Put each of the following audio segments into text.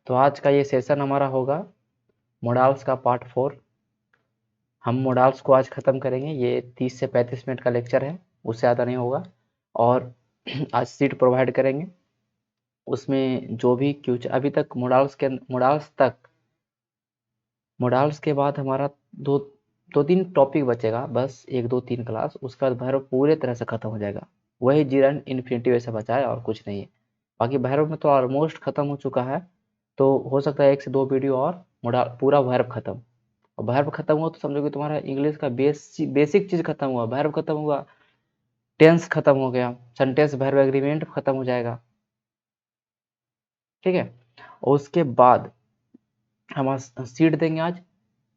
तो आज का ये सेशन हमारा होगा मोडाल्स का पार्ट 4। हम मोडाल्स को आज ख़त्म करेंगे। ये 30 से 35 मिनट का लेक्चर है, उससे ज़्यादा नहीं होगा। और आज सीट प्रोवाइड करेंगे, उसमें जो भी क्यूज अभी तक मोडाल्स के बाद हमारा दो दो तीन टॉपिक बचेगा, बस 1 2 3 क्लास, उसका बाद भैरव पूरे तरह से ख़त्म हो जाएगा। वही जीरो इन्फिनिटी वैसे बचा है और कुछ नहीं है। बाकी भैरव में तो ऑलमोस्ट ख़त्म हो चुका है, तो हो सकता है 1 से 2 वीडियो और मोडाल पूरा भैरव ख़त्म। और भैरव खत्म हुआ तो समझो कि तुम्हारा इंग्लिश का बेसिक चीज खत्म हुआ, भैरव खत्म हुआ, टेंस खत्म हो गया, सेंटेंस भैरव एग्रीमेंट खत्म हो जाएगा। ठीक है, और उसके बाद हम सीट देंगे।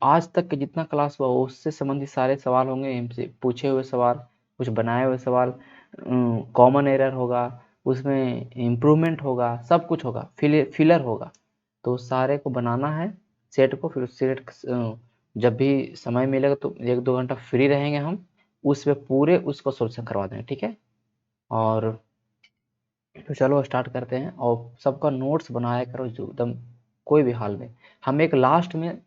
आज तक के जितना क्लास हुआ उससे संबंधित सारे सवाल होंगे, हमसे पूछे हुए सवाल, कुछ बनाए हुए सवाल, कॉमन एरर होगा, उसमें इम्प्रूवमेंट होगा, सब कुछ होगा, फिलर होगा। तो सारे को बनाना है सेट को, फिर सेट जब भी समय मिलेगा तो 1 2 घंटा फ्री रहेंगे हम, उसमें पूरे उसको सोल्यूशन करवा देंगे। ठीक है, और तो चलो स्टार्ट करते हैं। और सबका नोट्स बनाया करो जो एकदम कोई भी हाल में। हम एक लास्ट में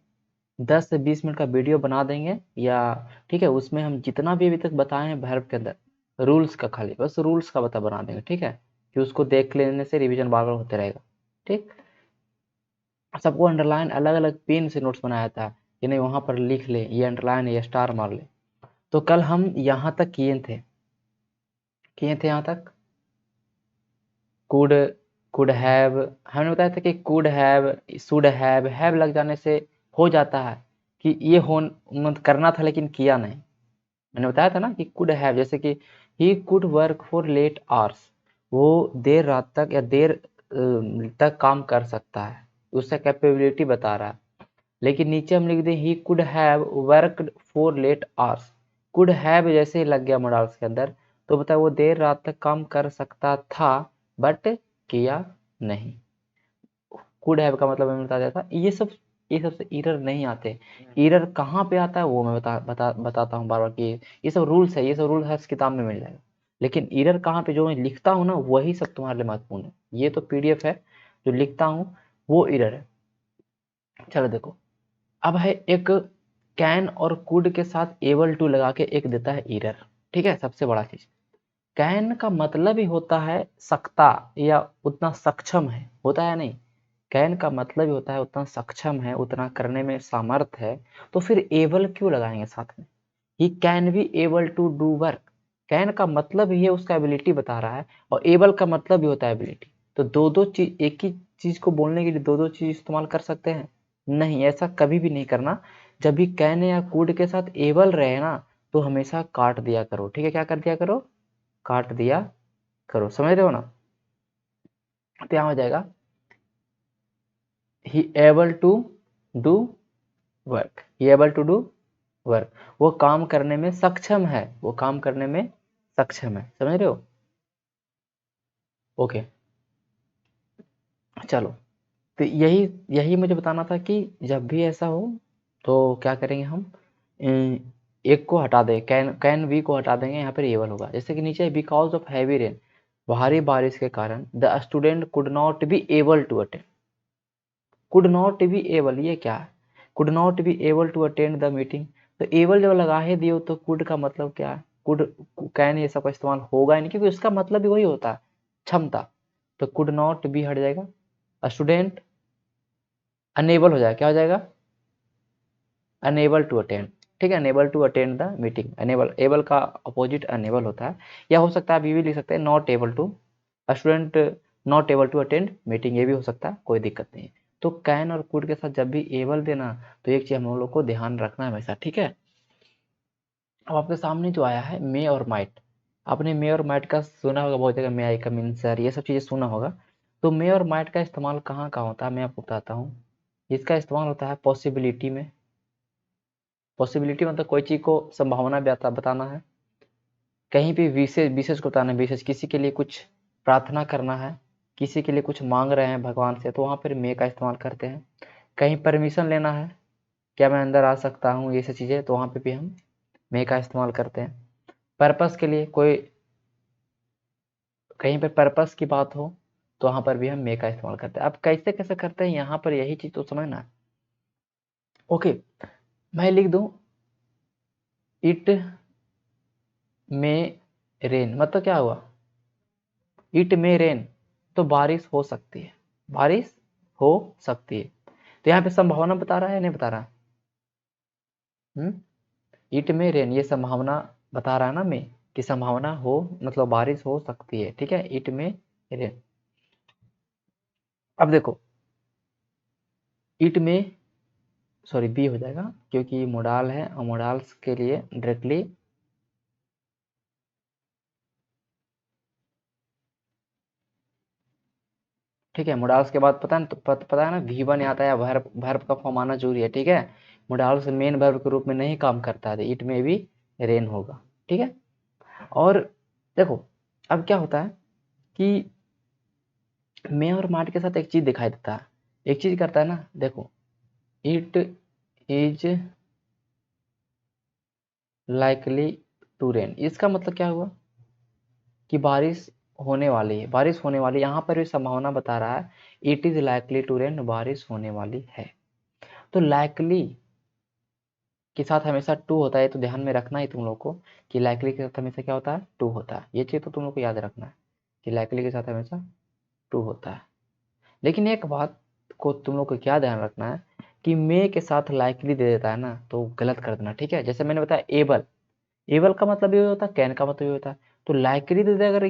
10 से 20 मिनट का वीडियो बना देंगे या ठीक है, उसमें हम जितना भी अभी तक बताए हैं वर्ब के अंदर रूल्स का, खाली बस रूल्स का बना देंगे। ठीक है, कि उसको देख लेने से रिवीजन बार बार होते रहेगा। ठीक, सबको अंडरलाइन अलग अलग पेन से नोट्स बनाया था कि नहीं, वहां पर लिख ले, ये अंडरलाइन है, ये स्टार मार ले। तो कल हम यहाँ तक किए थे यहाँ तक कुड हैव, हमने बताया था कि कुड हैव, शुड हैव लग जाने से हो जाता है कि ये हो मतलब करना था लेकिन किया नहीं। मैंने बताया था ना कि कुड हैव, जैसे कि he could work for late hours, वो देर रात तक या देर तक काम कर सकता है, उसका कैपेबिलिटी बता रहा है। लेकिन नीचे हम लिख दें he could have worked for late hours, could have जैसे ही लग गया मोडाल्स के अंदर, तो बताओ वो देर रात तक काम कर सकता था बट किया नहीं। कुड हैव का मतलब मैंने बता दिया था। ये सबसे एरर नहीं आते। एरर कहाँ पे आता है वो मैं बताता हूँ बार बार कि ये सब रूल्स है, ये सब रूल्स हर किताब में मिल जाएगा। लेकिन एरर कहाँ पे, जो मैं लिखता हूँ ना वही सब तुम्हारे लिए महत्वपूर्ण है। ये तो पीडीएफ है, जो लिखता हूँ वो एरर है। चलो देखो, अब है एक कैन और कुड के साथ एबल टू लगा के एक देता है एरर। ठीक है, सबसे बड़ा चीज, कैन का मतलब ही होता है सकता या उतना सक्षम है, होता है नहीं। कैन का मतलब ही होता है उतना सक्षम है, उतना करने में सामर्थ है। तो फिर एबल क्यों लगाएंगे साथ में? He can be able to do work. Can का मतलब ही है उसका एबिलिटी बता रहा है, और एबल का मतलब भी होता है एबिलिटी। तो दो दो चीज, एक ही चीज को बोलने के लिए दो दो चीज इस्तेमाल कर सकते हैं? नहीं, ऐसा कभी भी नहीं करना। जब भी कैन या कुड के साथ एबल रहे ना, तो हमेशा काट दिया करो। ठीक है, क्या कर दिया करो? काट दिया करो, समझ रहे हो ना? तो यहाँ हो जाएगा he able to do work, he able to do work, वो काम करने में सक्षम है, वो काम करने में सक्षम है, समझ रहे हो? ओके, चलो। तो यही यही मुझे बताना था कि जब भी ऐसा हो तो क्या करेंगे हम, एक को हटा दें, कैन वी को हटा देंगे, यहाँ पर एबल होगा। जैसे कि नीचे बिकॉज ऑफ हैवी रेन, भारी बारिश के कारण the student could not be able to attend. Could not be able, ये क्या है? Could not be able to attend the meeting. तो एबल जब लगा ही दियो तो कुड का मतलब क्या है? कुड, कैन ये सब का इस्तेमाल होगा ही नहीं, क्योंकि उसका मतलब भी वही होता है, क्षमता। तो कुड नॉट बी हट जाएगा, स्टूडेंट अनेबल हो जाएगा, क्या हो जाएगा? Unable to attend. ठीक है, unable to attend the meeting, unable, able का अपोजिट अनेबल होता है। या हो सकता है आप ये भी लिख सकते हैं not able to, student not able to attend meeting, ये भी हो सकता है, कोई दिक्कत नहीं है। तो कैन और कुड के साथ जब भी एबल देना, तो एक चीज हम लोग को ध्यान रखना है हमेशा। ठीक है, अब आपके सामने जो आया है मे और माइट, आपने मे और माइट का सुना होगा बहुत जगह, मे आई कम इन सर, ये सब चीजें सुना होगा। तो मे और माइट का इस्तेमाल कहाँ कहाँ होता है मैं आपको बताता हूँ। इसका इस्तेमाल होता है पॉसिबिलिटी में। पॉसिबिलिटी मतलब कोई चीज को संभावना बताना है। कहीं भी विशेष विशेष को बताना है, विशेष किसी के लिए कुछ प्रार्थना करना है, किसी के लिए कुछ मांग रहे हैं भगवान से, तो वहाँ पर मे का इस्तेमाल करते हैं। कहीं परमिशन लेना है, क्या मैं अंदर आ सकता हूँ, ये सब चीज़ें, तो वहाँ पे भी हम मे का इस्तेमाल करते हैं। पर्पस के लिए, कोई कहीं पे पर्पस की बात हो तो वहां पर भी हम मे का इस्तेमाल करते हैं। अब कैसे कैसे करते हैं यहाँ पर, यही चीज तो समझना है। ओके, मैं लिख दूं इट मे रेन, मतलब क्या हुआ, इट मे रेन, तो बारिश हो सकती है, बारिश हो सकती है। तो यहाँ पे संभावना बता रहा है नहीं बता रहा? इट में रेन, ये संभावना बता रहा है ना मैं, कि संभावना हो मतलब बारिश हो सकती है, ठीक है, इट में रेन। अब देखो इट में, सॉरी बी हो जाएगा क्योंकि मोडाल है, और मोडाल्स के लिए डायरेक्टली ठीक है, मोडाल्स के बाद पता है तो पता है ना V1 आता है, वर्ब वर्ब का फॉर्म आना जरूरी है, ठीक है। मोडाल्स मेन वर्ब के रूप में नहीं काम करता है, इट में भी रेन होगा, ठीक है। और देखो अब क्या होता है कि मे और मार्ट के साथ एक चीज दिखाई देता है, एक चीज करता है ना, देखो it is likely to rain, इसका मतलब क्या हुआ कि बारिश होने वाली है, बारिश होने वाली, यहाँ पर भी संभावना बता रहा है it is likely to rain, बारिश होने वाली है। तो लाइकली के साथ हमेशा टू होता है, तो ध्यान में रखना ही तुम लोग को कि लाइकली के साथ हमेशा क्या होता है, टू होता है। ये चीज तो तुम लोग को याद रखना है कि लाइकली के साथ हमेशा टू होता है। लेकिन एक बात को तुम लोग को क्या ध्यान रखना है कि मे के साथ लाइकली दे देता है ना, तो गलत कर देना, ठीक है। जैसे मैंने बताया एबल, एबल का मतलब ये होता है, कैन का मतलब ये होता है, तो लाइकली दे दे अगर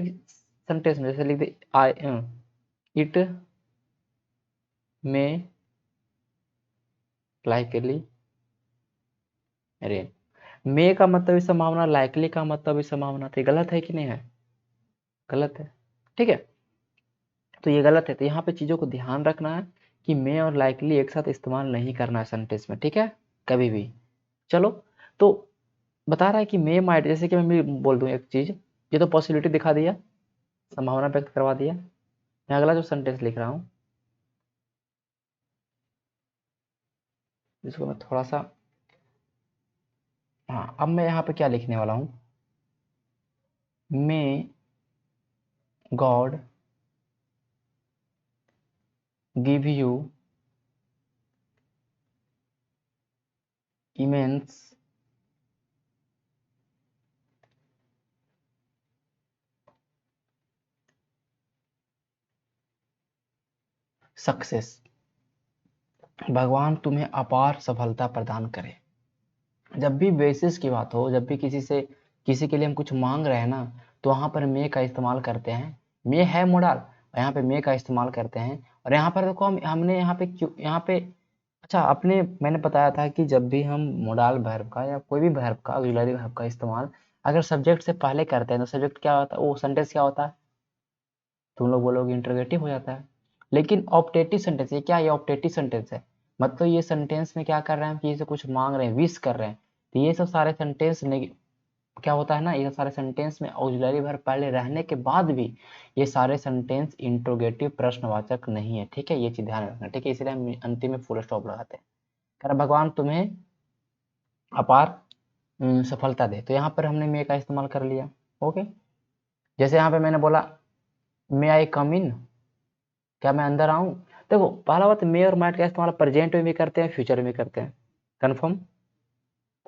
सेंटेंस में, जैसे लिख दे आई इट मे लाइकली रेन, मे का मतलब भी संभावना, लाइकली का मतलब भी संभावना, तो ये गलत है कि नहीं है, गलत है, ठीक है। तो ये गलत है, तो यहाँ पे चीजों को ध्यान रखना है कि मे और लाइकली एक साथ इस्तेमाल नहीं करना है सेंटेंस में, ठीक है, कभी भी। चलो, तो बता रहा है कि मे माइट, जैसे कि मैं भी बोल दूं एक चीज, ये तो पॉसिबिलिटी दिखा दिया, संभावना व्यक्त करवा दिया। मैं अगला जो सेंटेंस लिख रहा हूँ, जिसको मैं थोड़ा सा, हाँ, अब मैं यहाँ पे क्या लिखने वाला हूँ, may God give you immense success, भगवान तुम्हें अपार सफलता प्रदान करे। जब भी बेसिस की बात हो, जब भी किसी के लिए हम कुछ मांग रहे हैं ना, तो वहां पर मे का इस्तेमाल करते हैं। मे है मोडाल, यहाँ पे मे का इस्तेमाल करते हैं। और यहाँ पर देखो हमने यहाँ पे क्यों, यहाँ पे अच्छा, अपने मैंने बताया था कि जब भी हम मोडाल वर्ब का या कोई भी वर्ब का, ऑक्सिलरी वर्ब का इस्तेमाल अगर सब्जेक्ट से पहले करते हैं, तो सब्जेक्ट क्या होता है, वो सेंटेंस क्या होता है, तुम लोग बोलोगे इंटरोगेटिव हो जाता है। लेकिन ऑप्टेटिव सेंटेंस, ये क्या है, ये ऑप्टेटिव सेंटेंस है, मतलब ये सेंटेंस में क्या कर रहे हैं हम, कि से कुछ मांग रहे हैं, विश कर रहे हैं। तो ये सब सारे सेंटेंस क्या होता है ना, ये सारे सेंटेंस में ऑक्सिलरी वर्ब पहले रहने के बाद भी ये सारे सेंटेंस इंट्रोगेटिव प्रश्नवाचक नहीं है, ठीक है, ये चीज ध्यान रखना, ठीक है, इसलिए हम अंतिम में फुल स्टॉप लगाते हैं। कह रहा भगवान तुम्हें अपार सफलता दे, तो यहाँ पर हमने मे का इस्तेमाल कर लिया। ओके, जैसे यहाँ पे मैंने बोला मे आई कम इन, क्या मैं अंदर आऊं। देखो पहला बात, मे और माइट का इस्तेमाल प्रेजेंट में भी करते हैं, फ्यूचर में भी करते हैं, कन्फर्म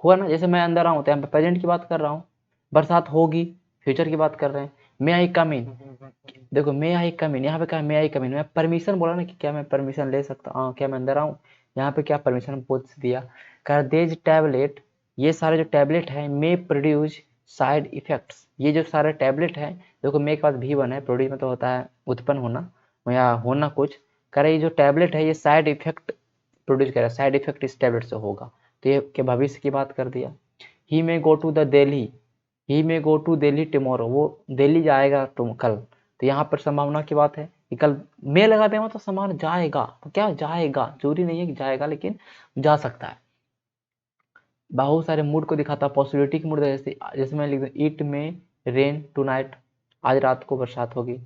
हुआ ना। जैसे मैं अंदर आऊं तो यहाँ पे प्रेजेंट की बात कर रहा हूँ, बरसात होगी, फ्यूचर की बात कर रहे हैं। मे आई कम इन, देखो मे आई कम इन, यहाँ पे क्या, मे आई कम इन, मैं परमिशन बोला ना कि क्या मैं परमिशन ले सकता हूँ, क्या मैं अंदर आऊँ, यहाँ पे क्या परमिशन पूछ दिया। कर देज टैबलेट, ये सारे जो टैबलेट है मे प्रोड्यूस साइड इफेक्ट्स, ये जो सारे टैबलेट है, देखो मे के पास V1 है, प्रोड्यूस में तो होता है उत्पन्न होना या होना कुछ, करे ये जो टैबलेट है ये साइड इफेक्ट प्रोड्यूस करेगा, साइड इफेक्ट इस टैबलेट से होगा, तो ये के भविष्य की बात कर दिया। He may go to the Delhi, he may go to Delhi tomorrow, वो दिल्ली जाएगा तुम कल, तो यहाँ पर संभावना की बात है कि कल मे लगा देगा तो संभावना जाएगा, तो क्या जाएगा, जरूरी नहीं है कि जाएगा, लेकिन जा सकता है। बहुत सारे मूड को दिखाता है, पॉसिबिलिटी की मूड, जैसे जैसे मैं लिख दूं इट में रेन टू नाइट, आज रात को बरसात होगी,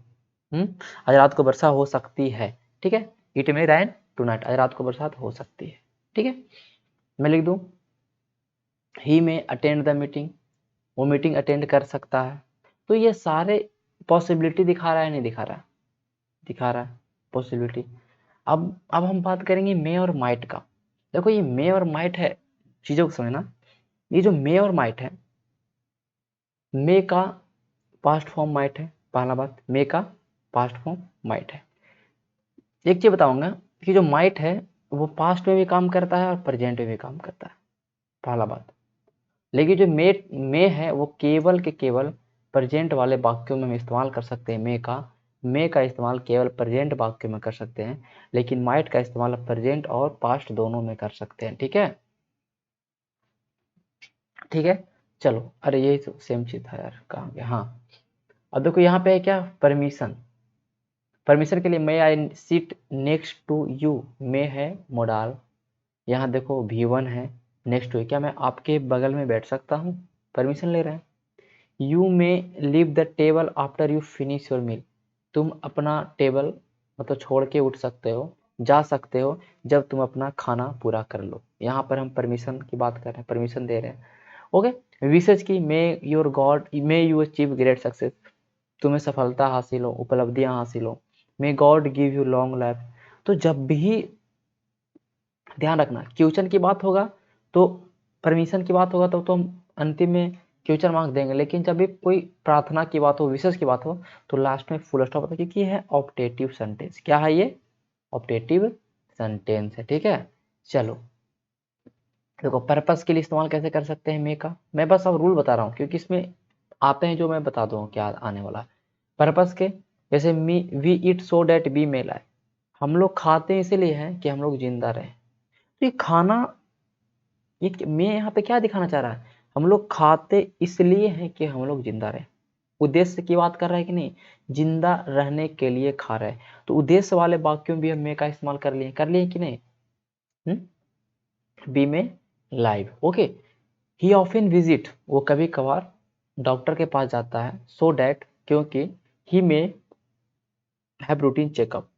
आज रात को वर्षा हो सकती है, ठीक है, इट में रेन टू नाइट, आज रात को बरसात हो सकती है, ठीक है। मैं लिख दूं ही में अटेंड द मीटिंग, वो मीटिंग अटेंड कर सकता है। तो ये सारे पॉसिबिलिटी दिखा रहा है नहीं दिखा रहा है, दिखा रहा है पॉसिबिलिटी। अब हम बात करेंगे मे और माइट का। देखो ये मे और माइट है, चीज़ों को समझना। ये जो मे और माइट है, मे का पास्ट फॉर्म माइट है। पहला बात, मे का पास्ट फॉर्म माइट है। एक चीज बताऊंगा कि जो माइट है वो पास्ट में भी काम करता है और प्रेजेंट में भी काम करता है, पहला बात। लेकिन जो मे है वो केवल के केवल प्रेजेंट वाले वाक्यों में हम इस्तेमाल कर सकते हैं। मे का इस्तेमाल केवल प्रेजेंट वाक्यों में कर सकते हैं, लेकिन माइट का इस्तेमाल प्रेजेंट और पास्ट दोनों में कर सकते हैं। ठीक है, ठीक है। चलो, अरे यही तो सेम चीज था यार, कहाँ गया। हाँ, अब देखो यहाँ पे है क्या, परमिशन। परमिशन के लिए may I sit next to you, may है मोडाल। यहाँ देखो V1 है, नेक्स्ट टू है, क्या मैं आपके बगल में बैठ सकता हूँ, परमिशन ले रहे हैं। You may leave the table after you finish your meal, तुम अपना टेबल मतलब छोड़ के उठ सकते हो, जा सकते हो जब तुम अपना खाना पूरा कर लो। यहाँ पर हम परमिशन की बात कर रहे हैं, परमिशन दे रहे हैं। ओके, विशेष की मे your God, may you achieve great success, तुम्हें सफलता हासिल हो, उपलब्धियां हासिल हो। May God give you long life. तो जब भी ध्यान रखना क्वेश्चन की बात होगा तो परमिशन की बात होगा तो हम अंतिम में क्वेश्चन मार्क देंगे, लेकिन जब भी कोई प्रार्थना की बात हो, विशेष की बात हो, तो लास्ट में फुल स्टॉप होता है, क्योंकि है ऑप्टेटिव सेंटेंस। क्या है ये, ऑप्टेटिव सेंटेंस है। ठीक है, चलो देखो पर्पस के लिए इस्तेमाल कैसे कर सकते हैं मे का, मैं बस अब रूल बता रहा हूँ क्योंकि इसमें आते हैं जो मैं बता दूँ क्या आने वाला है। पर्पस के जैसे we eat so that we may life, हम लोग खाते हैं इसीलिए हैं कि हम लोग जिंदा रहें। तो ये खाना, ये मैं यहाँ पे क्या दिखाना चाह रहा है, हम लोग खाते इसलिए हैं कि हम लोग जिंदा रहे। उद्देश्य की बात कर रहा है कि नहीं, जिंदा रहने के लिए खा रहे हैं। तो उद्देश्य वाले वाक्यों में भी हम मे का इस्तेमाल कर लिए कि नहीं। बी में लाइव। ओके, ही ऑफन विजिट, वो कभी कभार डॉक्टर के पास जाता है, सो डैट क्योंकि, ही में हैव रूटीन चेकअप,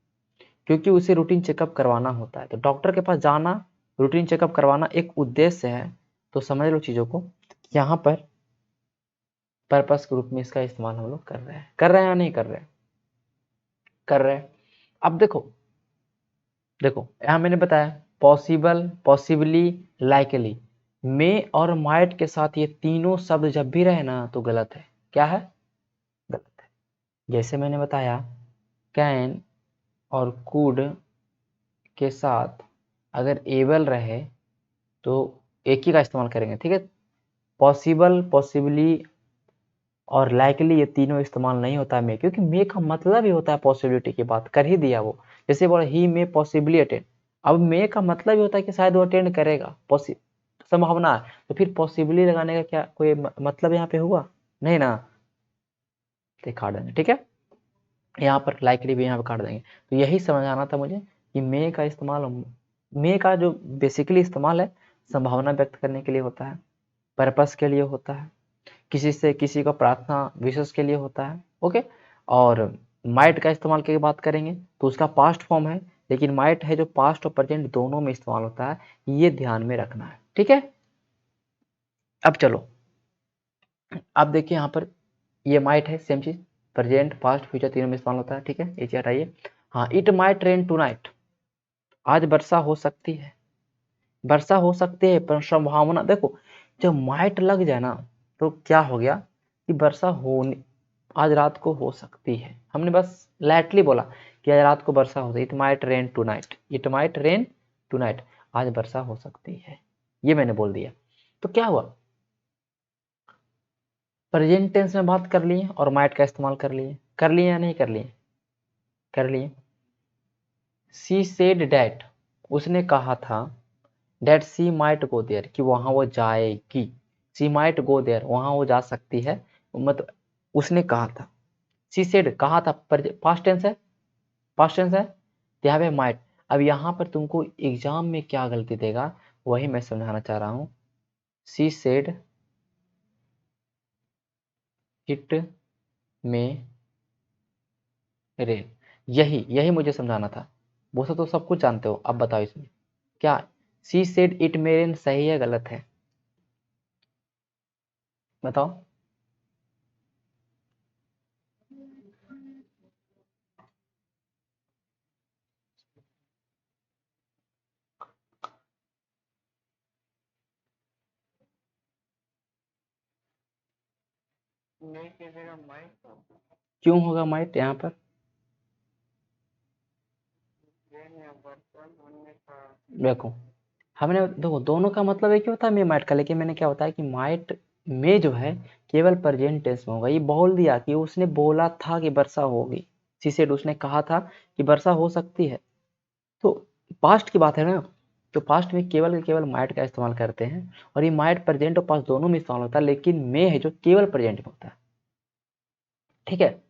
क्योंकि उसे रूटीन चेकअप करवाना होता है। तो डॉक्टर के पास जाना, रूटीन चेकअप करवाना एक उद्देश्य है। तो समझ लो चीज़ों को, यहाँ पर पर्पस के रूप में इसका इस्तेमाल हम लोग कर रहे हैं या नहीं कर रहे हैं, कर रहे हैं। अब देखो देखो यहाँ मैंने बताया पॉसिबल, पॉसिबली, लाइकली, मे और माइट के साथ ये तीनों शब्द जब भी रहे ना तो गलत है। क्या है, गलत है। जैसे मैंने बताया कैन और कुड के साथ अगर एबल रहे तो एक ही का इस्तेमाल करेंगे। ठीक है, पॉसिबल, पॉसिबली और लाइकली ये तीनों इस्तेमाल नहीं होता है मे, क्योंकि मे का मतलब ही होता है पॉसिबिलिटी की बात कर ही दिया वो। जैसे बोला ही मे पॉसिबली अटेंड, अब मे का मतलब ही होता है कि शायद वो अटेंड करेगा, संभावना है। तो फिर पॉसिबली लगाने का क्या कोई मतलब यहाँ पे हुआ नहीं ना, तो काट देंगे। ठीक है, यहाँ पर लाइकली भी यहाँ पे काट देंगे। तो यही समझाना था मुझे कि मे का इस्तेमाल, मे का जो बेसिकली इस्तेमाल है संभावना व्यक्त करने के लिए होता है, पर्पस के लिए होता है, किसी से किसी का प्रार्थना विशेष के लिए होता है। ओके, और माइट का इस्तेमाल की बात करेंगे तो उसका पास्ट फॉर्म है, लेकिन माइट है जो पास्ट और प्रेजेंट दोनों में इस्तेमाल होता है, ये ध्यान में रखना है। ठीक है, अब चलो, अब देखिए यहाँ पर ये माइट है, सेम चीज, प्रेजेंट पास्ट फ्यूचर तीनों में इस्तेमाल होता है। ठीक है, ये चीज हटाइए। हाँ, it might rain tonight, आज वर्षा हो सकती है, वर्षा हो सकती है पर संभावना देखो, जब माइट लग जाए ना तो क्या हो गया कि वर्षा होने, आज रात को हो सकती है, हमने बस लाइटली बोला कि आज रात को वर्षा हो सकती है, it might rain tonight, it might rain tonight, आज वर्षा हो सकती है, ये मैंने बोल दिया। तो क्या हुआ, प्रेजेंट टेंस में बात कर लिए और माइट का इस्तेमाल कर लिए या नहीं कर लिए, कर लिए। सी सेड डैट, उसने कहा था, that she might go there, कि वहां वो जाएगी, सी माइट गो देयर, वहां वो जा सकती है, मतलब उसने कहा था। सी सेड कहा था, पर पास्ट टेंस है, पास्ट टेंस है, तो यहाँ पे माइट। अब यहाँ पर तुमको एग्जाम में क्या गलती देगा वही मैं समझाना चाह रहा हूँ। सी सेड इट में रेन, यही यही मुझे समझाना था। वो सब कुछ जानते हो, अब बताओ इसमें क्या, सी सेड इट में रेन सही है गलत है, बताओ। क्यों होगा माइट यहाँ पर? देखो हमने देखो दोनों का मतलब एक ही होता है मे माइट का, लेकिन मैंने क्या होता है कि माइट में जो है केवल प्रेजेंट टेंस में होगा। ये बोल दिया कि उसने बोला था कि वर्षा होगी, शी सेड, उसने कहा था कि वर्षा हो सकती है, तो पास्ट की बात है ना, तो पास्ट में केवल केवल माइट का इस्तेमाल करते हैं, और ये माइट प्रेजेंट और पास्ट दोनों में इस्तेमाल होता है, लेकिन मे है जो केवल प्रेजेंट में होता है। ठीक है,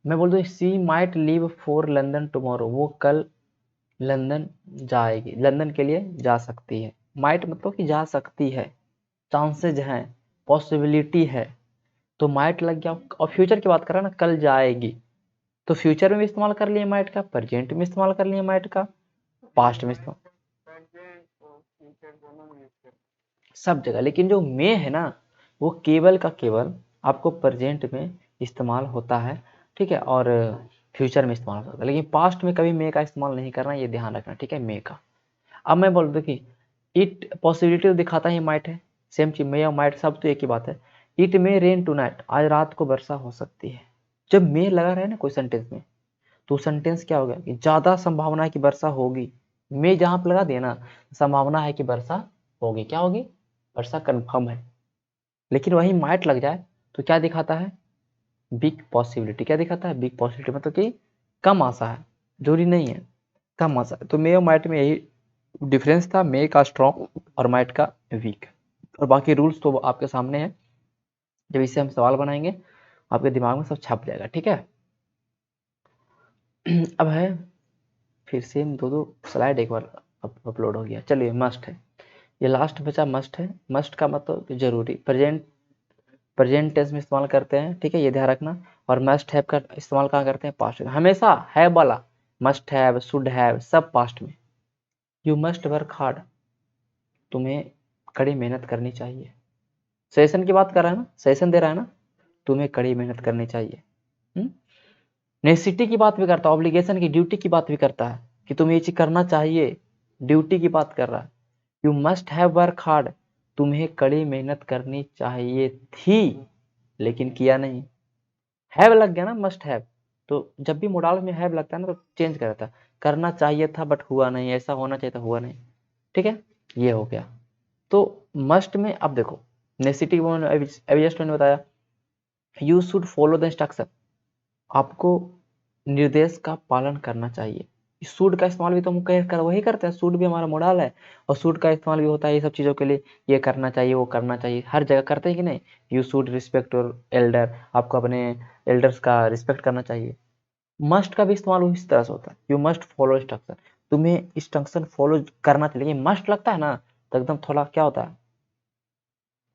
मैं बोल दूं she might leave for London tomorrow, वो कल लंदन जाएगी, लंदन के लिए जा सकती है। माइट मतलब कि जा सकती है, चांसेज हैं, पॉसिबिलिटी है, तो माइट लग गया। और फ्यूचर की बात कर रहा है ना, कल जाएगी, तो फ्यूचर में भी इस्तेमाल कर लिए माइट का, प्रेजेंट में इस्तेमाल कर लिए माइट का, पास्ट में इस्तेमाल, सब जगह। लेकिन जो मे है ना, वो केवल का केवल आपको प्रेजेंट में इस्तेमाल होता है, ठीक है, और फ्यूचर में इस्तेमाल होता है, लेकिन पास्ट में कभी मे का इस्तेमाल नहीं करना, ये ध्यान रखना, ठीक है, मे का। अब मैं बोल दूं कि इट पॉसिबिलिटी तो दिखाता ही माइट है, सेम चीज, मे और माइट सब तो एक ही बात है। It may rain tonight, आज रात को वर्षा हो सकती है। जब मे लगा रहे ना कोई सेंटेंस में, तो सेंटेंस क्या हो गया कि ज्यादा संभावना है कि वर्षा होगी। मे जहां पर लगा दिया ना, संभावना है कि वर्षा होगी, क्या होगी, वर्षा कंफर्म है। लेकिन वही माइट लग जाए तो क्या दिखाता है, बिग पॉसिबिलिटी। क्या दिखाता है, बिग पॉसिबिलिटी, मतलब कि कम आशा है, जरूरी नहीं है, कम आशा है। तो मे और माइट में यही डिफरेंस था, मे का स्ट्रॉन्ग और माइट का वीक। और बाकी रूल्स तो आपके सामने है, जब इससे हम सवाल बनाएंगे आपके दिमाग में सब छप जाएगा, ठीक है। अब है फिर से दो दो स्लाइड एक बार अपलोड हो गया। चलिए, मस्ट है, ये लास्ट बचा मस्ट है। मस्ट का मतलब जरूरी, प्रेजेंट टेंस में इस्तेमाल करते हैं, ठीक है, ये ध्यान रखना। और मस्ट हैव का इस्तेमाल कहाँ करते हैं, पास्ट में, हमेशा हैव वाला, मस्ट हैव, शुड हैव, सब पास्ट में। यू मस्ट वर्क हार्ड, तुम्हें कड़ी मेहनत करनी चाहिए। सेशन की बात कर रहा है ना, सेशन दे रहा है ना, तुम्हें कड़ी मेहनत करनी चाहिए। नेसेसिटी की बात भी करता है, ऑब्लिगेशन की, ड्यूटी की बात भी करता है कि तुम्हें ये चीज करना चाहिए, ड्यूटी की बात कर रहा है। You must have work hard, तुम्हें कड़ी मेहनत करनी चाहिए थी, लेकिन किया नहीं। हैव लग गया ना, मस्ट हैव, तो जब भी मोडाल में हैव लगता है ना, तो चेंज करता है, करना चाहिए था बट हुआ नहीं, ऐसा होना चाहिए था, हुआ नहीं, ठीक है, ये हो गया। तो मस्ट में अब देखो, नेसेसिटी अभी जस्ट मैंने बताया, you should follow the instruction, आपको निर्देश का पालन करना चाहिए। सूड का इस्तेमाल भी तो हम वही करते हैं, सूड भी हमारा मोडाल है, और सूड का इस्तेमाल भी होता है ये सब चीज़ों के लिए, ये करना चाहिए, वो करना चाहिए, हर जगह करते हैं कि नहीं। You should respect your Elder, आपको अपने एल्डर्स का रिस्पेक्ट करना चाहिए। मस्ट का भी इस्तेमाल उसी तरह से होता है, यू मस्ट फॉलो इंस्ट्रक्शन, तुम्हें इंस्ट्रक्शन फॉलो करना चाहिए। लेकिन मस्ट लगता है ना, तो एकदम थोड़ा क्या होता है,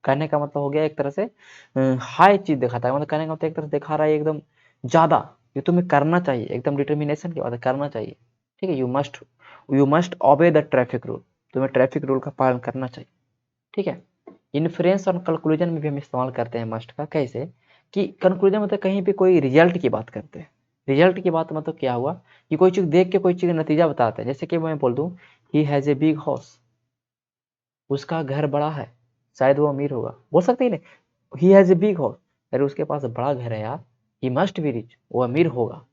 कहने का मतलब हो गया एक तरह से हाई चीज दिखाता है, मतलब कहने का मतलब एक तरह से दिखा रहा है एकदम ज्यादा, ये तुम्हें करना चाहिए, एकदम डिटर्मिनेशन की बात है, करना चाहिए, ठीक है। You must obey the traffic rule, तुम्हें ट्रैफिक रूल का पालन करना चाहिए, ठीक है। इन्फ्रेंस और कंक्लूजन में भी हम इस्तेमाल करते हैं मस्ट का, कैसे कि कंक्लूजन मतलब कहीं पे कोई रिजल्ट की बात करते हैं, रिजल्ट की बात मतलब क्या हुआ कि कोई चीज देख के कोई चीज का नतीजा बताते हैं। जैसे कि मैं बोल दूं he has a big house, उसका घर बड़ा है, शायद वो अमीर होगा, बोल सकते ही नहीं, he has a big house, अरे उसके पास बड़ा घर है यार, ही मस्ट बी रिच, वो अमीर होगा।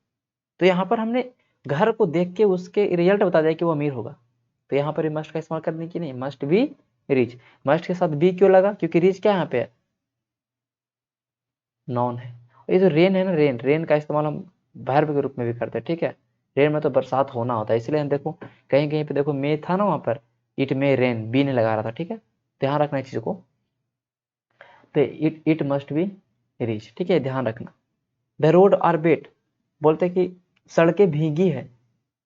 तो यहाँ पर हमने घर को देख के उसके रिजल्ट बता दिया कि वो अमीर होगा, तो यहाँ पर मस्ट का इस्तेमाल करने की नहीं, मस्ट बी रिच। मस्ट के साथ बी क्यों लगा, क्योंकि रिच क्या यहाँ पे है, नॉन है। ये जो रेन है ना, रेन, रेन का इस्तेमाल हम वर्ब के रूप में भी करते हैं, ठीक है। रेन में तो बरसात होना होता है, इसलिए हम देखो कहीं कहीं पे देखो मे था ना, वहां पर इट मे रेन, बी ने लगा रहा था, ठीक है, ध्यान रखना इस चीज को। तो इट मस्ट बी रिच, ठीक है, ध्यान रखना। द रोड आर वेट, बोलते कि सड़कें भीगी है,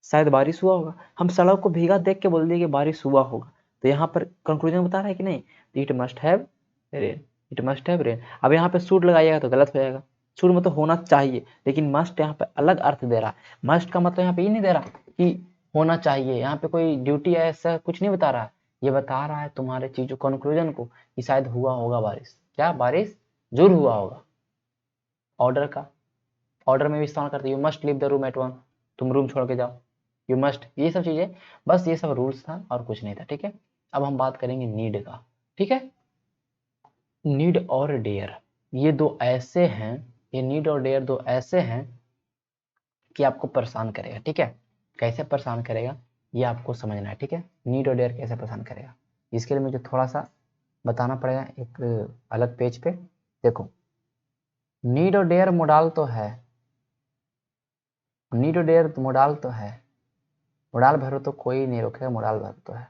शायद बारिश हुआ होगा, हम सड़क को भीगा देख के बोल दिए कि बारिश हुआ होगा, तो यहाँ पर कंक्लूजन बता रहा है कि नहीं, it must have rain, it must have rain. अब यहाँ पे शुड लगाइएगा तो गलत हो जाएगा, शुड मतलब होना चाहिए, लेकिन मस्ट यहाँ पे अलग अर्थ दे रहा है। मस्ट का मतलब यहाँ पे ये नहीं दे रहा कि होना चाहिए, यहाँ पे कोई ड्यूटी है ऐसा कुछ नहीं बता रहा है, ये बता रहा है तुम्हारे चीजों कंक्लूजन को कि शायद हुआ होगा बारिश, क्या बारिश जरूर हुआ होगा। ऑर्डर का, ऑर्डर में भी इस्तेमाल करते हैं, you must leave the room at one, तुम रूम छोड़ के जाओ, यू मस्ट, ये सब चीजें, बस ये सब रूल्स था और कुछ नहीं था, ठीक है। अब हम बात करेंगे नीड का, ठीक है। नीड और डेयर, ये दो ऐसे हैं, ये नीड और डेयर दो ऐसे हैं कि आपको परेशान करेगा, ठीक है। कैसे परेशान करेगा ये आपको समझना है, ठीक है। नीड और डेयर कैसे परेशान करेगा, इसके लिए मुझे थोड़ा सा बताना पड़ेगा एक अलग पेज पे। देखो, नीड और डेयर मोडाल तो है, नीड और डेयर मोडाल तो है, मोडाल भरो तो कोई नहीं रोकेगा, मोडाल भरो तो है,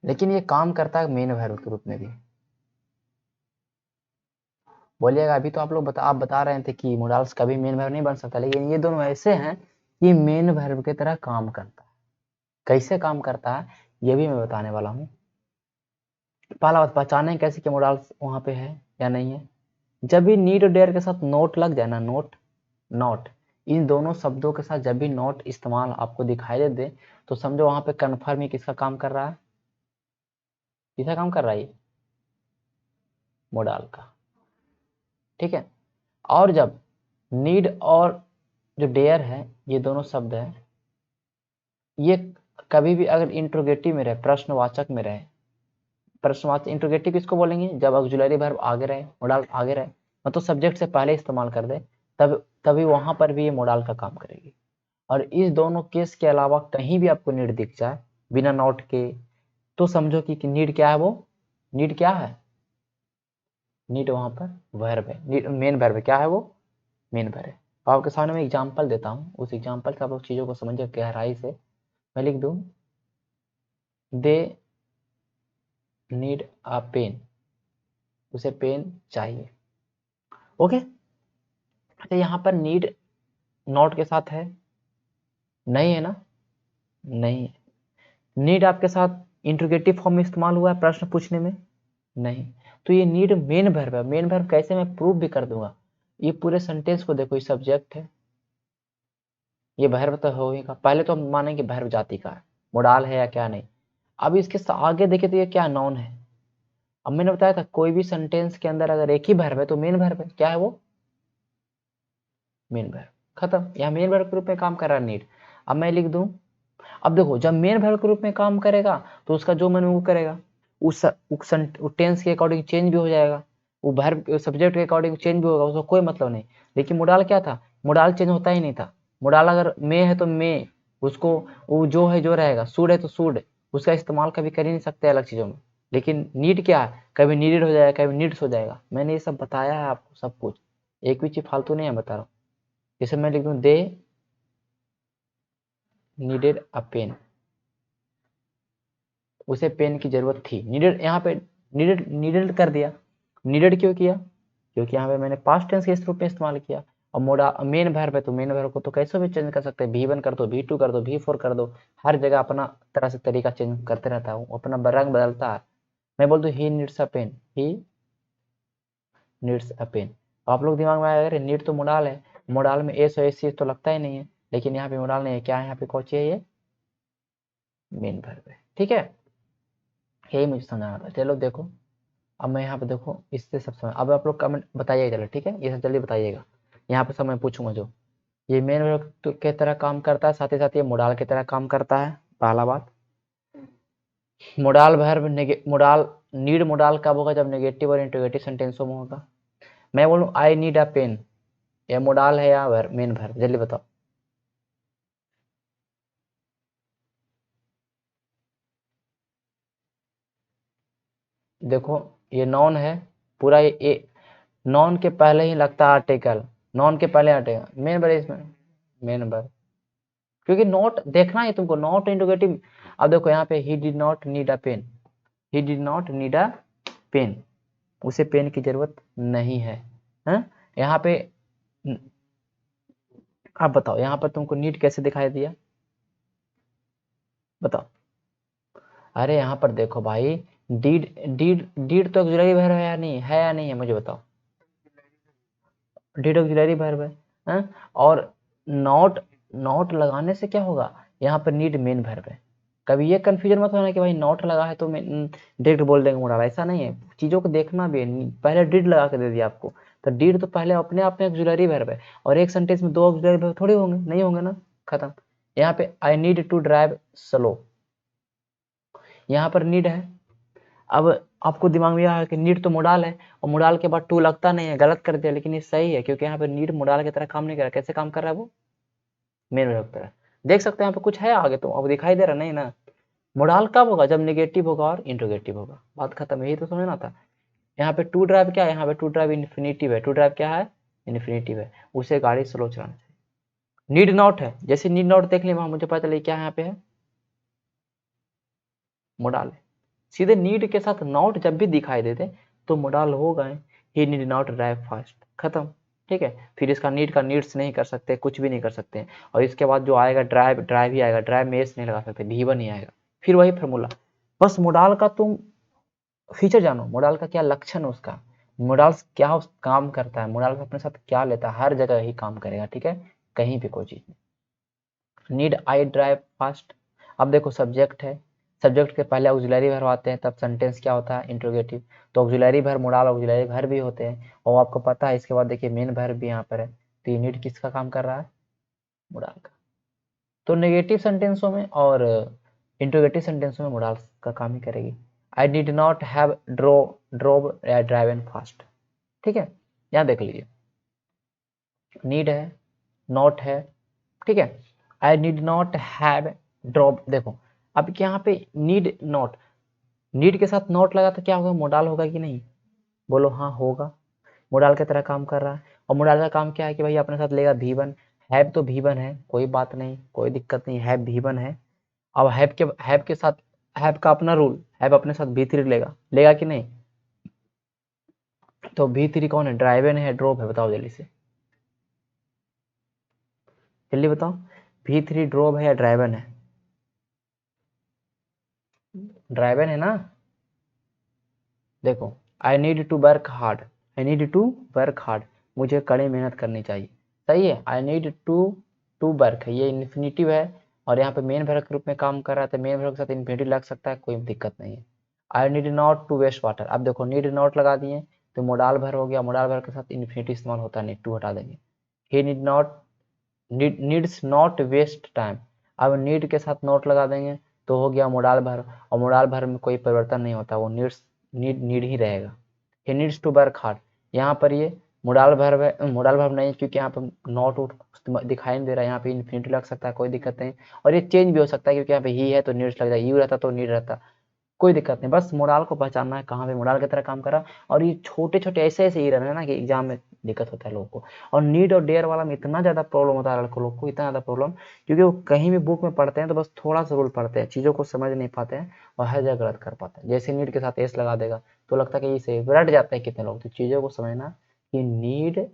लेकिन ये काम करता है मेन वर्ब के रूप में भी। बोलिएगा अभी तो आप लोग आप बता रहे थे कि मोडाल्स कभी मेन वर्ब नहीं बन सकता, लेकिन ये दोनों ऐसे हैं कि मेन वर्ब की तरह काम करता है। कैसे काम करता है ये भी मैं बताने वाला हूँ। पहला बात, पहचाने कैसे कि मोडाल्स वहां पे है या नहीं है। जब भी नीड और डेयर के साथ नोट लग जाए ना, नोट नॉट, इन दोनों शब्दों के साथ जब भी नॉट इस्तेमाल आपको दिखाई दे तो समझो वहां पे कन्फर्म ही किसका काम कर रहा है, किसका काम कर रहा है ये, मोडाल का, ठीक है। और जब नीड और जो डेयर है ये दोनों शब्द है, ये कभी भी अगर इंट्रोगेटिव में रहे, प्रश्नवाचक में रहे, प्रश्नवाचक इंट्रोगेटिव किसको बोलेंगे, जब ऑक्सिलरी वर्ब आगे रहे, मोडाल आगे रहे, मतलब सब्जेक्ट से पहले इस्तेमाल कर दे, तभी वहां पर भी ये मोडाल का काम करेगी। और इस दोनों केस के अलावा कहीं भी आपको नीड दिख जाए बिना नॉट के, तो समझो कि नीड क्या है, वो नीड क्या है, नीड वहां पर वर्ब है, मेन वर्ब क्या है, वो मेन वर्ब है। आपके सामने मैं एग्जांपल देता हूँ, उस एग्जांपल से आप लोग चीजों को समझिए गहराई से। मैं लिख दूं, दे नीड अ पेन, उसे पेन चाहिए, ओके। अच्छा, यहाँ पर नीड नॉट के साथ है, नहीं है ना, नहीं है। नीड आपके साथ इंट्रोगेटिव फॉर्म में इस्तेमाल हुआ है प्रश्न पूछने में, नहीं। तो ये नीड मेन वर्ब है। मेन वर्ब कैसे, मैं प्रूव भी कर दूंगा। ये पूरे सेंटेंस को देखो, ये सब्जेक्ट है, ये वर्ब तो होगा, पहले तो हम मानेंगे वर्ब जाति का है, मोडाल है या क्या नहीं। अब इसके आगे देखे तो ये क्या, नॉन है। अब मैंने बताया था कोई भी सेंटेंस के अंदर अगर एक ही वर्ब है तो मेन वर्ब है, क्या है वो, मेन वर्ब, खत्म। यहाँ मेन वर्ब के रूप में काम कर रहा है नीड। अब मैं लिख दूं, अब देखो जब मेन वर्ब के रूप में काम करेगा तो उसका जो मन वो करेगा, उस टेंस के अकॉर्डिंग चेंज भी हो जाएगा, वो वर्ब सब्जेक्ट के अकॉर्डिंग चेंज भी होगा, उसका कोई मतलब नहीं। लेकिन मोडाल क्या था, मोडाल चेंज होता ही नहीं था। मोडाल अगर मे है तो मे, उसको वो जो है जो रहेगा, सूड है तो सूड, उसका इस्तेमाल कभी कर ही नहीं सकते अलग चीजों में। लेकिन नीड क्या है, कभी नीडेड हो जाएगा, कभी नीड्स हो जाएगा। मैंने ये सब बताया है आपको सब कुछ, एक भी चीज फालतू नहीं है बता रहा हूँ। जैसे मैं लिख दूं, दे नीडेड अ पेन, उसे पेन की जरूरत थी। नीडेड यहाँ पे नीडेड नीडेड कर दिया। नीडेड क्यों किया, क्योंकि यहाँ पे मैंने पास्ट टेंस के इस रूप में इस्तेमाल किया। और मोडा मेन वर्ब है तो मेन वर्ब को तो कैसे भी चेंज कर सकते हैं, V1 कर दो, V2 कर दो, V4 कर दो, हर जगह अपना तरह से तरीका चेंज करते रहता है, अपना रंग बदलता है। मैं बोल दूं he needs a pen, he needs a pen, आप लोग दिमाग में आएगा नीड तो मोडाल है, मोडाल में एस और एस तो लगता ही नहीं है, लेकिन यहाँ पे मोडाल नहीं है, क्या है यहाँ पे, कौन सी है ये, मेन वर्ब है, ठीक है। यही मुझे समझाना था। चलो देखो, अब मैं यहाँ पे देखो इससे सब समझ, अब आप लोग कमेंट बताइएगा, चलो ठीक है, ये सब जल्दी बताइएगा। यहाँ पे सब मैं पूछूंगा जो, ये मेन वर्ब के तरह काम करता है, साथ ही साथ ये मोडाल की तरह काम करता है। पहला बात, modal verb modal, need modal कब होगा, जब नेगेटिव और इंटरोगेटिव सेंटेंसों में होगा। मैं बोलूँ आई नीड अ पेन, या मोडाल है या मेन वर्ब, जल्दी बताओ। देखो ये नॉन है पूरा, ये नॉन के पहले ही लगता है आर्टिकल, नॉन के पहले आर्टिकल, मेन वर्ब इसमें, मेन वर्ब, क्योंकि नॉट देखना है तुमको, नॉट इंटरोगेटिव। अब देखो यहाँ पे he did not need a pen, he did not need a pen, उसे पेन की जरूरत नहीं है, हैं? यहाँ पे अब बताओ यहाँ पर तुमको नीड कैसे दिखाई दिया, बताओ। अरे यहाँ पर देखो भाई, डीड डीड डीड तो ऑक्सिलरी वर्ब है या नहीं है, या नहीं है, मुझे बताओ। डीड ऑक्सिलरी वर्ब है, हैं? और नॉट, नॉट लगाने से क्या होगा, यहाँ पर नीड मेन वर्ब है। कभी ये कंफ्यूजन मत होना कि भाई नॉट लगा है तो डायरेक्ट बोल देंगे मोडाल, ऐसा नहीं है, चीजों को देखना भी है। पहले डिड लगा के दे दिया आपको, तो डिड तो पहले अपने आप में ऑक्सिलरी वर्ब है, और एक सेंटेंस में दो ऑक्सिलरी वर्ब थोड़ी होंगे, नहीं होंगे ना, खत्म। यहाँ पे I need to drive slow, यहाँ पर नीड है, अब आपको दिमाग में आया कि नीड तो मोडाल है और मोडाल के बाद टू लगता नहीं है, गलत कर दिया, लेकिन ये सही है क्योंकि यहाँ पे नीड मोडाल की तरह काम नहीं कर रहा। कैसे काम कर रहा है वो? मेन वर्ब की तरह। देख सकते हैं यहाँ पे कुछ है आगे, तो अब दिखाई दे रहा नहीं ना। मोडाल कब होगा? जब नेगेटिव होगा और इंट्रोगेटिव होगा, बात खत्म। यही तो समझना था। यहाँ पे टू ड्राइव क्या है? यहाँ पे टू ड्राइव इन्फिनेटिव है। टू ड्राइव क्या है? इन्फिनेटिव है। उसे गाड़ी स्लो चलाना चाहिए। नीड नॉट है, जैसे नीड नॉट देख लिया वहां, मुझे पता चले क्या यहाँ पे है, मोडाल है। सीधे नीड के साथ नॉट जब भी दिखाई देते तो मोडाल होगा। ही नीड नॉट ड्राइव फास्ट, खत्म। ठीक है, फिर इसका नीड का नीड्स नहीं कर सकते, कुछ भी नहीं कर सकते। और इसके बाद जो आएगा ड्राइव, ड्राइव ही आएगा, ड्राइव में एस नहीं लगा सकते, भी1 ही आएगा। फिर वही फॉर्मूला। बस मोडाल का तुम फीचर जानो, मोडाल का क्या लक्षण है उसका, मोडाल क्या उस काम करता है, मोडाल अपने साथ क्या लेता है, हर जगह ही काम करेगा। ठीक है, कहीं भी कोई चीज नहीं। Need I drive fast. अब देखो सब्जेक्ट है, सब्जेक्ट के पहले ऑक्सिलरी वर्ब आते हैं, तब सेंटेंस क्या होता है? इंट्रोगेटिव। तो auxiliary verb modal auxiliary verb भी होते हैं, और आपको पता है इसके बाद देखिए मेन वर्ब भी यहाँ पर है। तो ये नीड किसका काम कर रहा है? मोडाल का। तो नेगेटिव सेंटेंसों में और इंट्रोगेटिव सेंटेंसों में मोडाल का काम ही करेगी। I did not have drove driven fast. ठीक है, यहाँ देख लीजिए, नीड है, नॉट है, ठीक है। I need not have drop. देखो अब यहाँ पे नीड नॉट, नीड के साथ नॉट लगा तो क्या होगा? मोडाल होगा कि नहीं? बोलो हाँ होगा, मोडाल की तरह काम कर रहा है। और मोडाल का काम क्या है कि भाई अपने साथ लेगा भी1। हैव तो भी1 है, कोई बात नहीं, कोई दिक्कत नहीं, हैव भी1 है। अब हैव के साथ, हैव का अपना रूल, हैव अपने साथ भी3 लेगा, लेगा कि नहीं? तो भी3 कौन है? ड्राइवन है, ड्रॉप है? बताओ जल्दी से, जल्दी बताओ। भी3 ड्रॉप है या ड्राइवन है? ड्राइवन है ना। देखो, I need to work hard, I need to work hard, मुझे कड़ी मेहनत करनी चाहिए। सही है, आई नीड टू वर्क है, ये इन्फिनेटिव है और यहाँ पे मेन वर्ब के रूप में काम कर रहा है, तो मेन वर्ब के साथ इन्फिनेटिव लग सकता है, कोई दिक्कत नहीं है। I need not to waste water. अब देखो नीड नॉट लगा दिए तो मोडाल वर्ब हो गया, मोडाल वर्ब के साथ इन्फिनेटिव इस्तेमाल होता नहीं, टू हटा देंगे। He need not, needs not waste time. अब नीड के साथ नॉट लगा देंगे तो हो गया मोडाल वर्ब, और मोडाल वर्ब में कोई परिवर्तन नहीं होता, वो नीड्स नीड ही रहेगा। He needs to work hard, यहाँ पर ये मोडाल वर्ब है, मोडाल वर्ब नहीं क्योंकि यहाँ पर नॉट दिखाई नहीं दे रहा है, यहाँ पे इन्फिनिटी लग सकता है, कोई दिक्कत नहीं। और ये चेंज भी हो सकता है क्योंकि यहाँ पे ही है तो नीड्स लग जाए, यू रहता तो नीड रहता, कोई दिक्कत नहीं। बस मोडाल को पहचानना है कहाँ पे मोडाल की तरह काम कर रहा। और ये छोटे छोटे ऐसे ऐसे ही रहना है ना कि एग्जाम में दिक्कत होता है लोगों को। और नीड और डेयर वाला में इतना ज़्यादा प्रॉब्लम होता है लड़कों लोग को, इतना ज़्यादा प्रॉब्लम, क्योंकि वो कहीं भी बुक में पढ़ते हैं तो बस थोड़ा सा रूल पढ़ते हैं, चीज़ों को समझ नहीं पाते हैं और हर जगह गलत कर पाते हैं। जैसे नीड के साथ एस लगा देगा तो लगता है कि इसे रट जाते हैं कितने लोग। तो चीज़ों को समझना कि नीड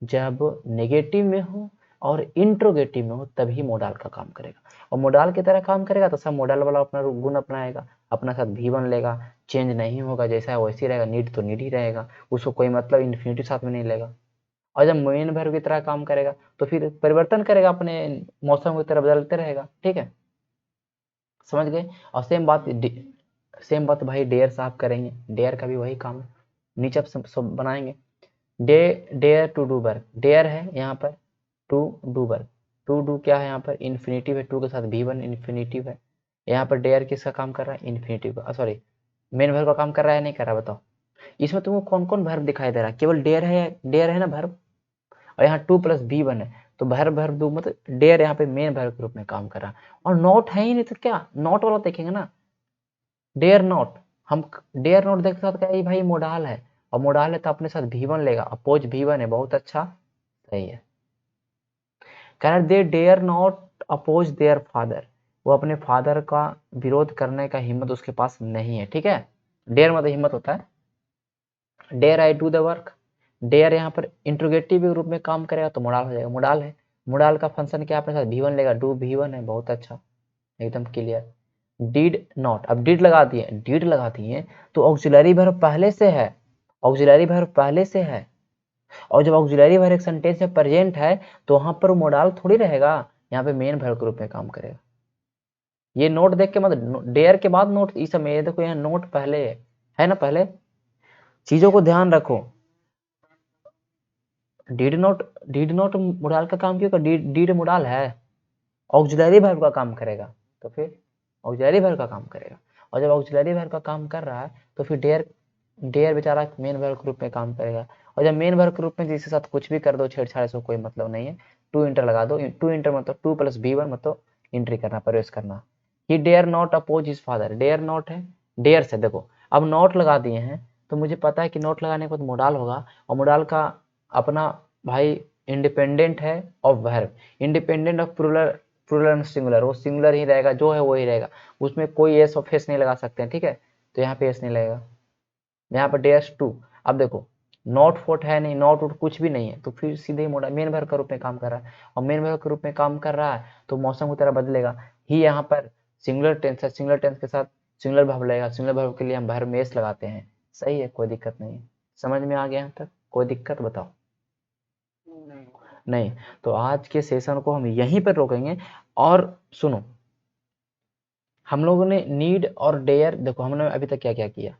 जब नेगेटिव में हो और इंट्रोगेटिव में हो तभी मोडाल का काम करेगा, और मोडाल की तरह काम करेगा तो सब मोडाल वाला अपना गुण अपनाएगा, अपना साथ भी1 लेगा, चेंज नहीं होगा, जैसा है वैसे ही रहेगा। नीड तो नीड ही रहेगा, उसको कोई मतलब इन्फिनिटी साथ में नहीं लेगा। और जब मेन वर्ब की तरह काम करेगा तो फिर परिवर्तन करेगा, अपने मौसम की तरह बदलते रहेगा। ठीक है, समझ गए। और सेम बात भाई डेयर साहब करेंगे, डेयर का भी वही काम है, नीचे आप सब बनाएंगे। Dare to do work, dare है यहाँ पर, to do work, to do क्या है यहाँ पर? इन्फिनेटिव है, टू के साथ भी1 इन्फिनेटिव है। यहाँ पर डेयर किसका काम कर रहा है? इन्फिनेटिव का, सॉरी मेन वर्ब का काम कर रहा है, नहीं कर रहा? बताओ इसमें तुमको कौन कौन वर्ब दिखाई दे रहा है? केवल डेयर है, डेयर है ना वर्ब, और यहाँ टू प्लस भी1 है, तो वर्ब दो, मतलब डेयर यहाँ पे मेन वर्ब के रूप में काम कर रहा है। और नॉट है ही नहीं तो क्या, नॉट वाला देखेंगे ना, डेयर नॉट, हम डेयर नॉट देख साथ क्या भाई मोडाल है, और मोडाल है तो अपने साथ भी1 लेगा, अपोज भी1 है, बहुत अच्छा, सही है। कह रहे they dare not oppose their father, वो अपने फादर का विरोध करने का हिम्मत उसके पास नहीं है। ठीक है, डेयर मतलब हिम्मत होता है। Dare I do the work, dare यहाँ पर इंट्रोगेटिव के रूप में काम करेगा तो मोडाल हो जाएगा, मोडाल है। मोडाल का फंक्शन क्या अपने साथ भी1 लेगा, डू भी1 है, बहुत अच्छा, एकदम क्लियर। डिड नॉट, अब डिड लगा दिए, डिड लगा दिए तो ऑक्सिलरी वर्ब पहले से है, ऑक्सिलरी वर्ब पहले से है, और जब ऑक्सिलरी वर्ब एक सेंटेंस में प्रेजेंट है तो वहां पर मोडाल थोड़ी रहेगा, यहाँ पे मेन वर्ब के रूप में काम करेगा। ये नोट देख के मत, डेयर के बाद नोट, इस समय ये देखो यहाँ नोट पहले है ना, पहले चीजों को ध्यान रखो। डिड नॉट मोडाल का काम क्यों कर, डिड मोडाल है, ऑक्सिलरी वर्ब का काम करेगा, तो फिर ऑक्सिलरी वर्ब का काम करेगा। और जब ऑक्सिलरी वर्ब का काम कर रहा है तो फिर डेयर डेयर बेचारा मेन वर्ब के रूप में काम करेगा। और जब मेन वर्ब के रूप में जिसके साथ कुछ भी कर दो छेड़छाड़ से कोई मतलब नहीं है, टू इंटर लगा दो। टू इंटर मतलब टू प्लस B1 मतलब एंट्री करना, प्रवेश करना। He dare not oppose his father, dare not है, डेयर से देखो अब नॉट लगा दिए हैं तो मुझे पता है कि नॉट लगाने के बाद मोडाल होगा, और मोडाल का अपना भाई इंडिपेंडेंट है of verb, independent of plural, plural singular, वो सिंगुलर ही रहेगा, जो है वो ही रहेगा, उसमें कोई एस और फेस नहीं लगा सकते हैं, ठीक है। तो यहाँ पे एस नहीं लगेगा, यहाँ पर डेयर्स टू। अब देखो नॉट फोर्ट है नहीं, नॉट उट कुछ भी नहीं है, तो फिर सीधे ही मोड़ा मेन वर्ब के रूप में काम कर रहा है, और मेन वर्ब के रूप में काम कर रहा है तो मौसम की तरह बदलेगा ही। यहाँ पर सिंगुलर टेंस है, सिंगुलर टेंस के साथ सिंगुलर वर्ब लगेगा, सिंगुलर वर्ब के लिए हम वर्ब मेस लगाते हैं। सही है, कोई दिक्कत नहीं है। समझ में आ गया यहाँ तक, कोई दिक्कत बताओ? नहीं। तो आज के सेशन को हम यहीं पर रोकेंगे। और सुनो, हम लोगों ने नीड और डेयर, देखो हमने अभी तक क्या क्या किया,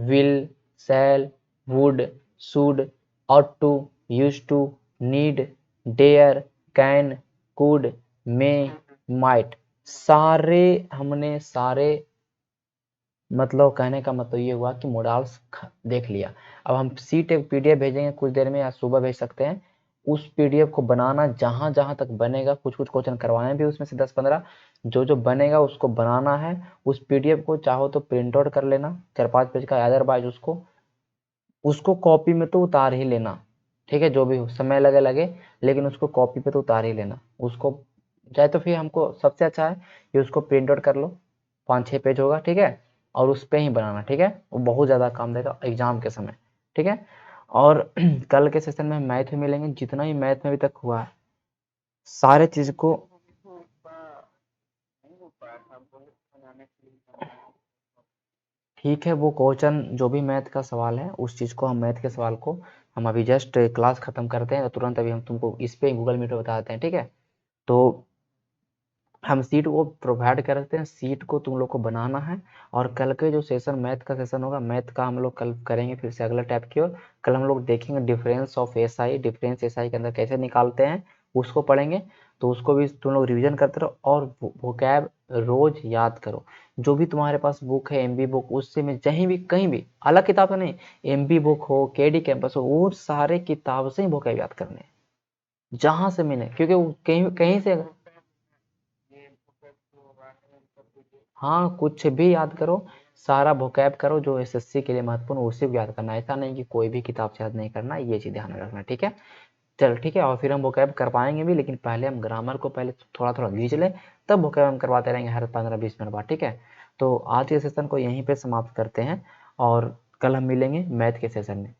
will, shall, would, should, ought to, used to, need, dare, can, could, may, might, सारे हमने सारे, मतलब कहने का मतलब ये हुआ कि मोडाल्स देख लिया। अब हम सीट एक पीडीएफ भेजेंगे कुछ देर में, या सुबह भेज सकते हैं। उस पीडीएफ को बनाना जहां जहां तक बनेगा, कुछ कुछ क्वेश्चन करवाने भी उसमें से 10-15, जो जो बनेगा उसको बनाना है। उस पीडीएफ को चाहो तो प्रिंट आउट कर लेना 4-5 पेज का, अदरवाइज उसको उसको कॉपी में तो उतार ही लेना, ठीक है। जो भी हो, समय लगे लगे, लेकिन उसको कॉपी पे तो उतार ही लेना उसको। चाहे तो फिर हमको सबसे अच्छा है कि उसको प्रिंट आउट कर लो, 5-6 पेज होगा, ठीक है, और उस पे ही बनाना, ठीक है। वो बहुत ज़्यादा काम देगा एग्जाम के समय, ठीक है। और कल के सेशन में मैथ में मिलेंगे, जितना भी मैथ में अभी तक हुआ है सारे चीज़ को। ठीक है, वो क्वेश्चन जो भी मैथ का सवाल है उस चीज़ को हम, मैथ के सवाल को हम अभी जस्ट क्लास खत्म करते हैं तो तुरंत अभी हम तुमको इस पे गूगल मीट पे बता देते हैं, ठीक है। तो हम सीट को प्रोवाइड करते हैं, सीट को तुम लोग को बनाना है। और कल के जो सेशन मैथ का सेशन होगा, मैथ का हम लोग कल करेंगे फिर से अगला टाइप की ओर। कल हम लोग देखेंगे difference of SI, difference SI के अंदर कैसे निकालते हैं उसको पढ़ेंगे। तो उसको भी तुम लोग रिवीजन करते रहो, और वोकैब रोज याद करो। जो भी तुम्हारे पास बुक है, एमबी बुक, उससे में कहीं भी कहीं भी अलग किताब से नहीं, एमबी बुक हो, केडी कैंपस हो, वो सारे किताब से ही वोकैब याद करने हैं, जहां से मिले, क्योंकि वो कहीं कहीं से, हाँ कुछ भी याद करो, सारा वोकैब करो जो एसएससी के लिए महत्वपूर्ण, उसी को याद करना है। ऐसा नहीं कि कोई भी किताब से याद नहीं करना, ये चीज़ ध्यान में रखना, ठीक है। चल ठीक है, और फिर हम वोकैब कर पाएंगे भी, लेकिन पहले हम ग्रामर को पहले थोड़ा थोड़ा घींच लें, तब वोकैब हम करवाते रहेंगे हर 15-20 मिनट बाद, ठीक है। तो आज के सेशन को यहीं पे समाप्त करते हैं, और कल हम मिलेंगे मैथ के सेशन में।